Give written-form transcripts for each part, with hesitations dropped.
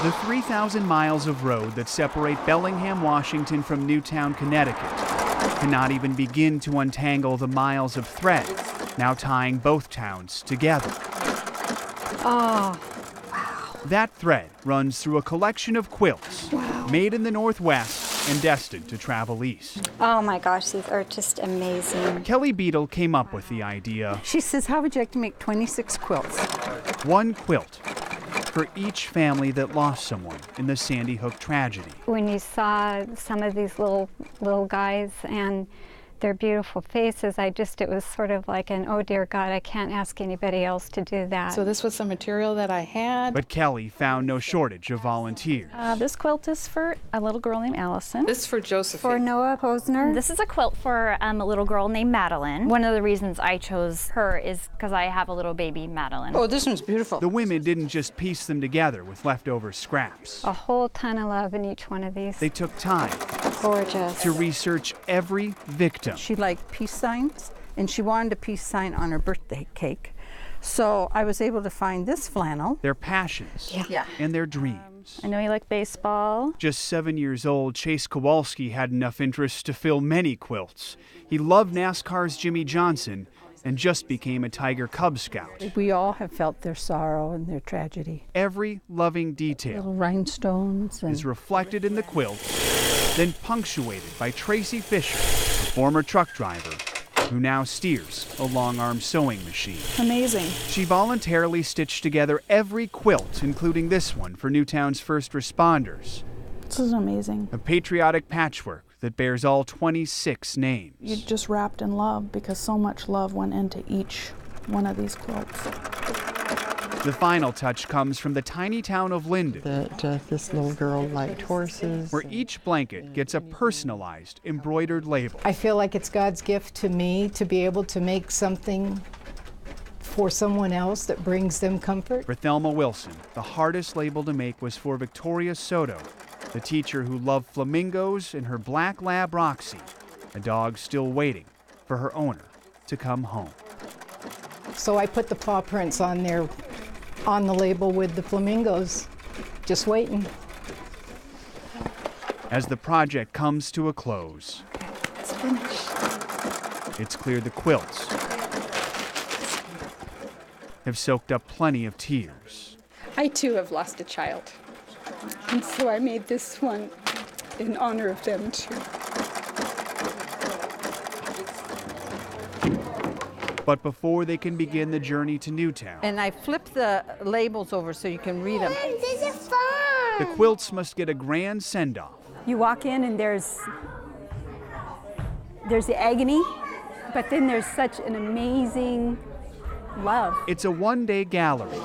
The 3,000 miles of road that separate Bellingham, Washington from Newtown, Connecticut cannot even begin to untangle the miles of thread now tying both towns together. Oh, That thread runs through a collection of quilts made in the Northwest and destined to travel east. oh my gosh, these are just amazing. Kelly Beadle came up with the idea. She says, how would you like to make 26 quilts? One quilt for each family that lost someone in the Sandy Hook tragedy. When you saw some of these little guys and their beautiful faces, it was sort of like an, oh dear God, I can't ask anybody else to do that. So this was some material that I had. But Kelly found no shortage of volunteers. This quilt is for a little girl named Allison. This is for Josephine. For Noah Posner. This is a quilt for a little girl named Madeline. One of the reasons I chose her is because I have a little baby, Madeline. Oh, this one's beautiful. The women didn't just piece them together with leftover scraps. A whole ton of love in each one of these. They took time Gorgeous. to research every victim. She liked peace signs, and she wanted a peace sign on her birthday cake. So I was able to find this flannel. Their passions and their dreams. I know you like baseball. Just 7 years old, Chase Kowalski had enough interest to fill many quilts. He loved NASCAR's Jimmy Johnson and just became a Tiger Cub Scout. We all have felt their sorrow and their tragedy. Every loving detail Little rhinestones and is reflected in the quilt, then punctuated by Tracy Fisher, a former truck driver who now steers a long-arm sewing machine. Amazing. She voluntarily stitched together every quilt, including this one for Newtown's first responders. This is amazing. A patriotic patchwork that bears all 26 names. You just wrapped in love because so much love went into each one of these quilts. The final touch comes from the tiny town of Linden, That this little girl liked horses. where each blanket gets a personalized embroidered label. I feel like it's God's gift to me to be able to make something for someone else that brings them comfort. For Thelma Wilson, the hardest label to make was for Victoria Soto, the teacher who loved flamingos and her black lab Roxy, a dog still waiting for her owner to come home. So I put the paw prints on there, on the label with the flamingos, just waiting. As the project comes to a close, It's finished. it's clear the quilts have soaked up plenty of tears. I too have lost a child, and so I made this one in honor of them too. But before they can begin the journey to Newtown, And I flipped the labels over so you can read them. the quilts must get a grand send-off. You walk in and there's the agony, but then there's such an amazing love. It's a one-day gallery,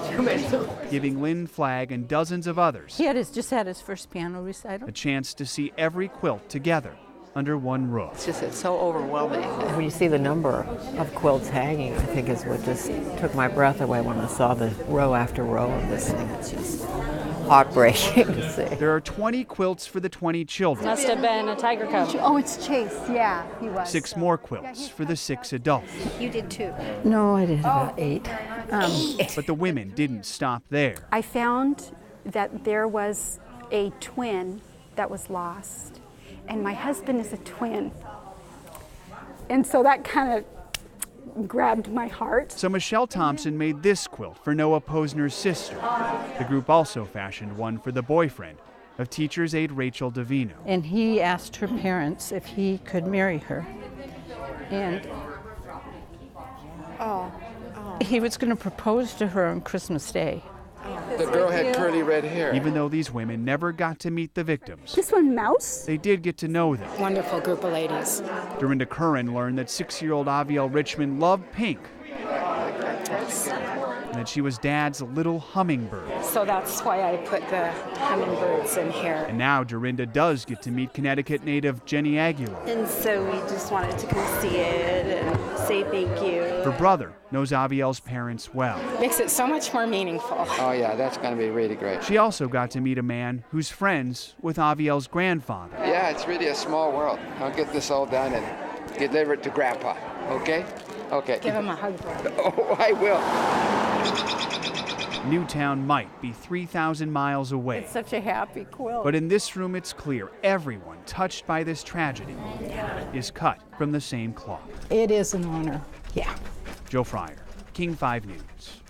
giving Lynn Flagg and dozens of others He just had his first piano recital. a chance to see every quilt together under one roof. It's so overwhelming. When you see the number of quilts hanging, I think is what just took my breath away when I saw the row after row of this thing. It's just heartbreaking to see. There are 20 quilts for the 20 children, Must have been a tiger cub. Oh, it's Chase. Yeah, he was. 6 more quilts for the 6 adults. You did too. No, I did about 8. But the women didn't stop there. I found that there was a twin that was lost, and my husband is a twin. And so that kind of grabbed my heart. So Michelle Thompson made this quilt for Noah Posner's sister. The group also fashioned one for the boyfriend of teacher's aide Rachel Davino. And he asked her parents if he could marry her. And he was going to propose to her on Christmas Day. The girl had curly red hair. Even though these women never got to meet the victims, This one, Mouse? they did get to know them. Wonderful group of ladies. Dorinda Curran learned that 6-year-old Avielle Richmond loved pink, and that she was Dad's little hummingbird. So that's why I put the hummingbirds in here. And now Dorinda does get to meet Connecticut native Jenny Aguilar. And so we just wanted to come see it and say thank you. Her brother knows Avielle's parents well. Makes it so much more meaningful. Oh yeah, that's going to be really great. She also got to meet a man who's friends with Avielle's grandfather. Yeah, it's really a small world. I'll get this all done and deliver it to Grandpa, okay? Okay. Give him a hug. Oh, I will. Newtown might be 3,000 miles away. It's such a happy quilt. But in this room, it's clear everyone touched by this tragedy is cut from the same cloth. It is an honor. Yeah. Joe Fryer, King 5 News.